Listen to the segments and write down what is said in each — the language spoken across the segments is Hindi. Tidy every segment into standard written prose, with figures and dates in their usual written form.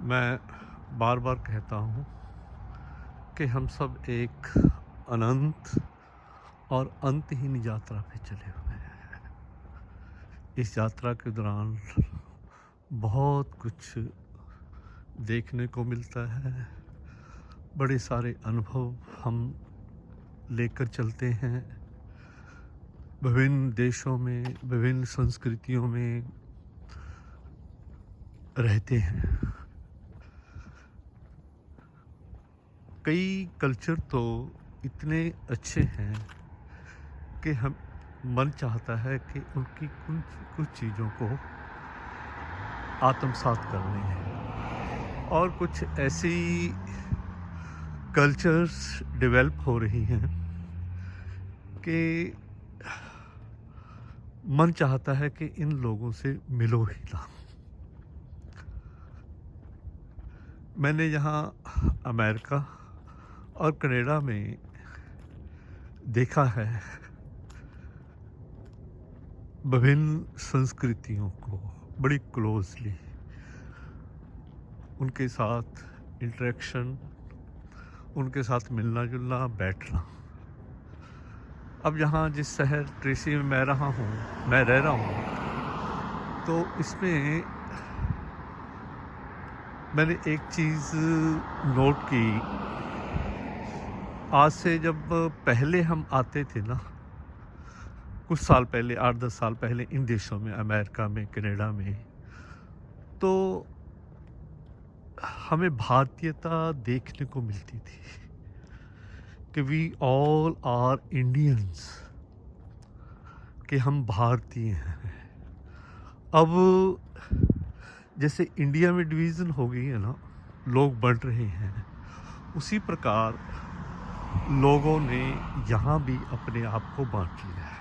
मैं बार बार कहता हूँ कि हम सब एक अनंत और अंतहीन यात्रा पे चले हुए हैं। इस यात्रा के दौरान बहुत कुछ देखने को मिलता है, बड़े सारे अनुभव हम लेकर चलते हैं। विभिन्न देशों में, विभिन्न संस्कृतियों में रहते हैं। कई कल्चर तो इतने अच्छे हैं कि हम मन चाहता है कि उनकी कुछ कुछ चीज़ों को आत्मसात कर लें, और कुछ ऐसी कल्चर्स डेवलप हो रही हैं कि मन चाहता है कि इन लोगों से मिलो ही ना। मैंने यहाँ अमेरिका और कनाडा में देखा है विभिन्न संस्कृतियों को बड़ी क्लोजली, उनके साथ इंटरेक्शन, उनके साथ मिलना जुलना, बैठना। अब यहाँ जिस शहर ट्रेसी में मैं रह रहा हूँ, तो इसमें मैंने एक चीज़ नोट की। आज से जब पहले हम आते थे ना, कुछ साल पहले, 8-10 साल पहले इन देशों में, अमेरिका में, कनाडा में, तो हमें भारतीयता देखने को मिलती थी कि वी ऑल आर इंडियंस, कि हम भारतीय हैं। अब जैसे इंडिया में डिवीज़न हो गई है ना, लोग बढ़ रहे हैं, उसी प्रकार लोगों ने यहाँ भी अपने आप को बांट लिया है।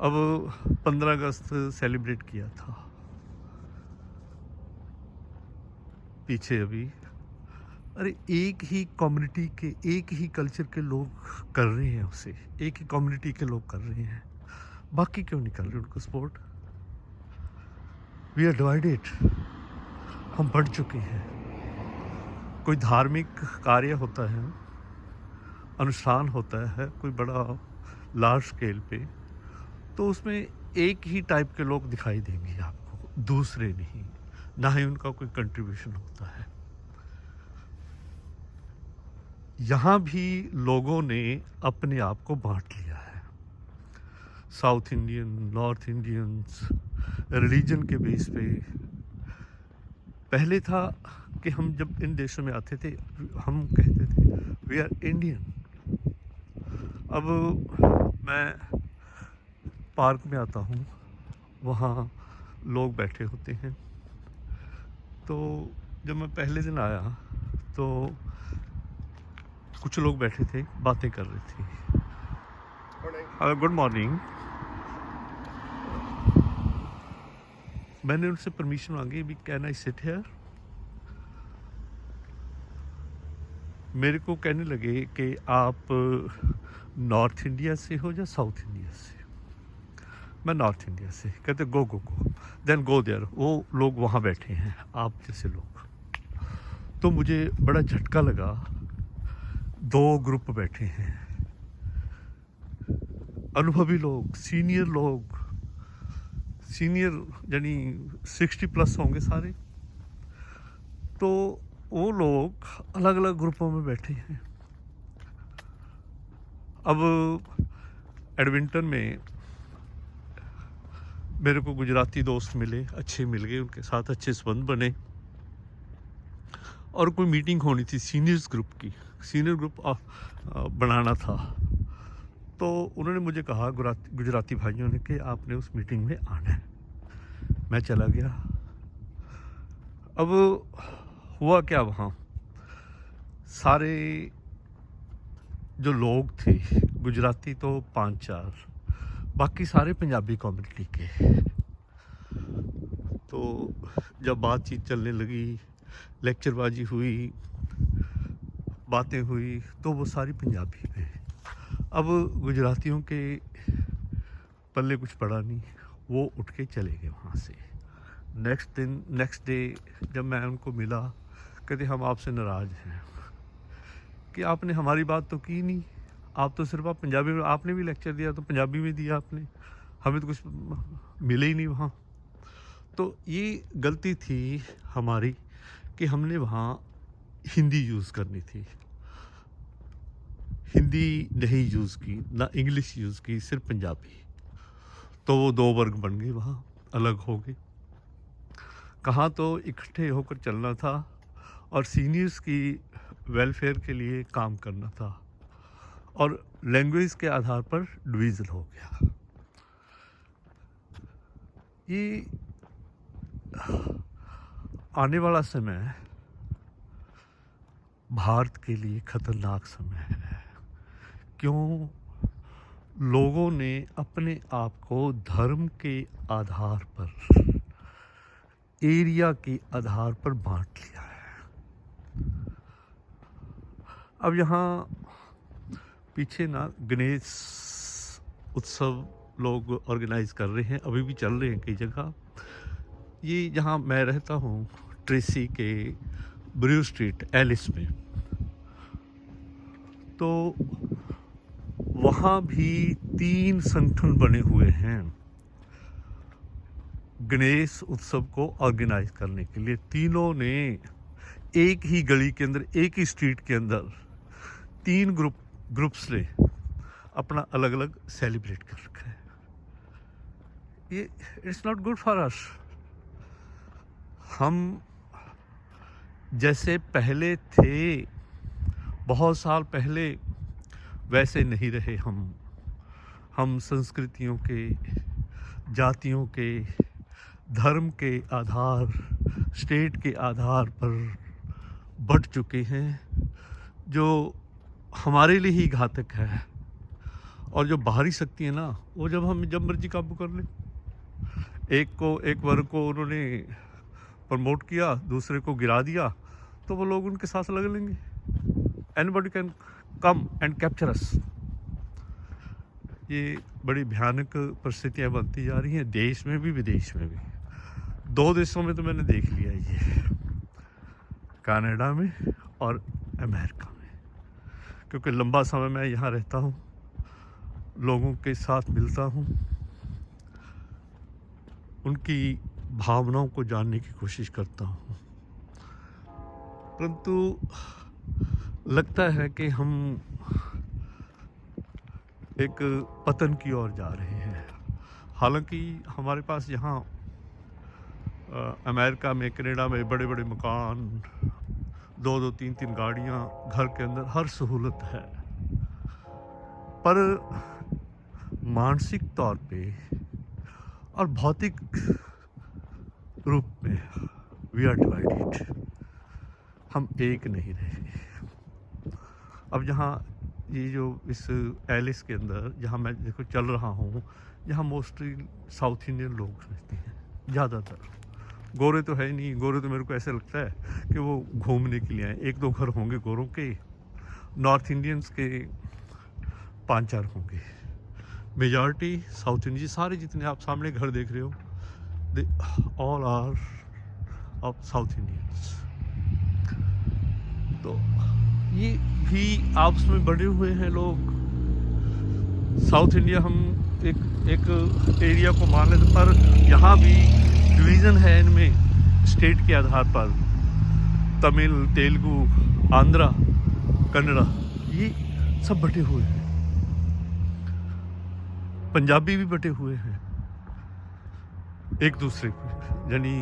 अब 15 अगस्त सेलिब्रेट किया था पीछे अभी। अरे एक ही कम्युनिटी के, एक ही कल्चर के लोग कर रहे हैं उसे, एक ही कम्युनिटी के लोग कर रहे हैं, बाकी क्यों नहीं कर रहे उनको सपोर्ट? वी आर डिवाइडेड, हम बढ़ चुके हैं। कोई धार्मिक कार्य होता है, अनुष्ठान होता है कोई बड़ा लार्ज स्केल पे, तो उसमें एक ही टाइप के लोग दिखाई देंगे आपको, दूसरे नहीं, ना ही उनका कोई कंट्रीब्यूशन होता है। यहाँ भी लोगों ने अपने आप को बांट लिया है। South Indian, north Indians, religion के बेस पे। पहले था कि हम जब इन देशों में आते थे, हम कहते थे वी आर इंडियन। अब मैं पार्क में आता हूँ, वहाँ लोग बैठे होते हैं, तो जब मैं पहले दिन आया तो कुछ लोग बैठे थे, बातें कर रहे थे। Good morning. मैंने उनसे परमिशन मांगी, भी कैन आई सिट हियर? मेरे को कहने लगे कि आप नॉर्थ इंडिया से हो या साउथ इंडिया से? मैं नॉर्थ इंडिया से। कहते गो गो गो, देन गो देयर, वो लोग वहाँ बैठे हैं आप जैसे लोग। तो मुझे बड़ा झटका लगा, दो ग्रुप बैठे हैं, अनुभवी लोग, सीनियर यानी 60+ होंगे सारे। तो वो लोग अलग अलग ग्रुपों में बैठे हैं। अब एडमिंटन में मेरे को गुजराती दोस्त मिले, अच्छे मिल गए, उनके साथ अच्छे संबंध बने, और कोई मीटिंग होनी थी सीनियर्स ग्रुप की, सीनियर ग्रुप बनाना था। तो उन्होंने मुझे कहा, गुजराती भाइयों ने, कि आपने उस मीटिंग में आना है। मैं चला गया। अब हुआ क्या, वहाँ सारे जो लोग थे, गुजराती तो 5-4, बाकी सारे पंजाबी कम्युनिटी के। तो जब बातचीत चलने लगी, लेक्चरबाजी हुई, बातें हुई, तो वो सारी पंजाबी में। अब गुजरातियों के पल्ले कुछ पड़ा नहीं, वो उठ के चले गए वहाँ से। नेक्स्ट डे जब मैं उनको मिला, कहते हम आपसे नाराज़ हैं कि आपने हमारी बात तो की नहीं, आप तो सिर्फ आप पंजाबी में, आपने भी लेक्चर दिया तो पंजाबी में दिया आपने, हमें तो कुछ मिले ही नहीं वहाँ। तो ये गलती थी हमारी कि हमने वहाँ हिंदी यूज़ करनी थी, हिंदी नहीं यूज़ की, ना इंग्लिश यूज़ की, सिर्फ पंजाबी। तो वो दो वर्ग बन गए, वहाँ अलग हो गए। कहाँ तो इकट्ठे होकर चलना था और सीनियर्स की वेलफेयर के लिए काम करना था, और लैंग्वेज के आधार पर डिवीज़न हो गया। ये आने वाला समय भारत के लिए खतरनाक समय है। क्यों? लोगों ने अपने आप को धर्म के आधार पर, एरिया के आधार पर बांट लिया है। अब यहाँ पीछे ना गणेश उत्सव लोग ऑर्गेनाइज कर रहे हैं, अभी भी चल रहे हैं कई जगह। ये जहाँ मैं रहता हूँ, ट्रेसी के ब्रू स्ट्रीट एलिस में, तो वहाँ भी 3 संगठन बने हुए हैं गणेश उत्सव को ऑर्गेनाइज करने के लिए। तीनों ने एक ही गली के अंदर, एक ही स्ट्रीट के अंदर 3 ग्रुप्स ने अपना अलग अलग सेलिब्रेट कर रखा है। ये it's not good for us. हम जैसे पहले थे बहुत साल पहले, वैसे नहीं रहे। हम संस्कृतियों के, जातियों के, धर्म के आधार, स्टेट के आधार पर बट चुके हैं, जो हमारे लिए ही घातक है। और जो बाहरी शक्ति है ना, वो जब मर्जी काबू कर ले। एक वर्ग को उन्होंने प्रमोट किया, दूसरे को गिरा दिया, तो वो लोग उनके साथ लग लेंगे। Anybody can come and capture us. ये बड़ी भयानक परिस्थितियाँ बनती जा रही हैं, देश में भी विदेश में भी। 2 देशों में तो मैंने देख लिया, ये कनाडा में और अमेरिका में, क्योंकि लंबा समय मैं यहाँ रहता हूँ, लोगों के साथ मिलता हूँ, उनकी भावनाओं को जानने की कोशिश करता हूँ। परंतु लगता है कि हम एक पतन की ओर जा रहे हैं। हालांकि हमारे पास यहाँ अमेरिका में, कनाडा में बड़े बड़े मकान, 2-2, 3-3 गाड़ियाँ, घर के अंदर हर सहूलत है, पर मानसिक तौर पे और भौतिक रूप में वी आर डिवाइडेड। हम एक नहीं रहे। अब यहाँ ये जो इस एलिस के अंदर जहाँ मैं देखो चल रहा हूँ, यहाँ मोस्टली साउथ इंडियन लोग रहते हैं ज़्यादातर। गोरे तो है ही नहीं। गोरे तो मेरे को ऐसे लगता है कि वो घूमने के लिए आए। 1-2 घर होंगे गोरों के, नॉर्थ इंडियंस के 5-4 होंगे। मेजॉरिटी साउथ इंडियन, सारे जितने आप सामने घर देख रहे हो, they all are of south Indians. तो ये भी आपस में बड़े हुए हैं लोग। साउथ इंडिया हम एक एरिया को मान लेते, पर यहाँ भी डिवीज़न है इनमें स्टेट के आधार पर। तमिल, तेलुगु, आंध्रा, कन्नड़ा, ये सब बटे हुए हैं। पंजाबी भी बटे हुए हैं एक दूसरे को, यानी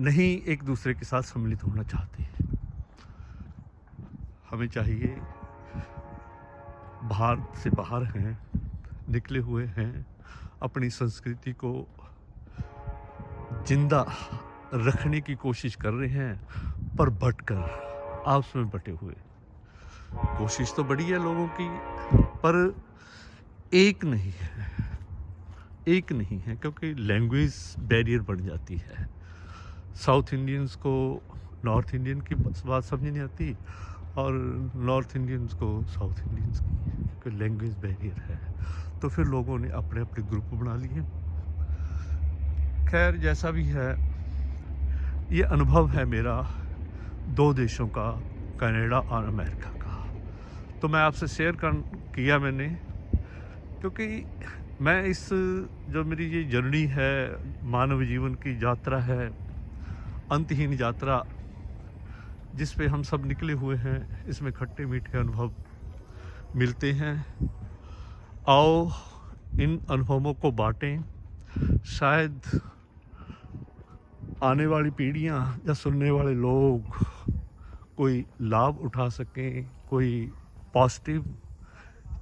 नहीं एक दूसरे के साथ सम्मिलित होना चाहते हैं। हमें चाहिए, भारत से बाहर हैं, निकले हुए हैं, अपनी संस्कृति को जिंदा रखने की कोशिश कर रहे हैं, पर बटकर, आपस में बटे हुए। कोशिश तो बड़ी है लोगों की, पर एक नहीं है, क्योंकि लैंग्वेज बैरियर बन जाती है। साउथ इंडियंस को नॉर्थ इंडियन की बात समझ नहीं आती, और नॉर्थ इंडियंस को साउथ इंडियंस की लैंग्वेज बैरियर है। तो फिर लोगों ने अपने अपने ग्रुप बना लिए। खैर जैसा भी है, ये अनुभव है मेरा 2 देशों का, कनाडा और अमेरिका का। तो मैं आपसे शेयर किया मैंने, क्योंकि मैं इस जो मेरी ये जर्नी है, मानव जीवन की यात्रा है, अंतहीन यात्रा जिस पे हम सब निकले हुए हैं, इसमें खट्टे मीठे अनुभव मिलते हैं। आओ इन अनुभवों को बांटें, शायद आने वाली पीढ़ियां या सुनने वाले लोग कोई लाभ उठा सकें, कोई पॉजिटिव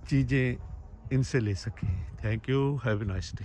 चीज़ें इनसे ले सकें। Thank you, have a nice day.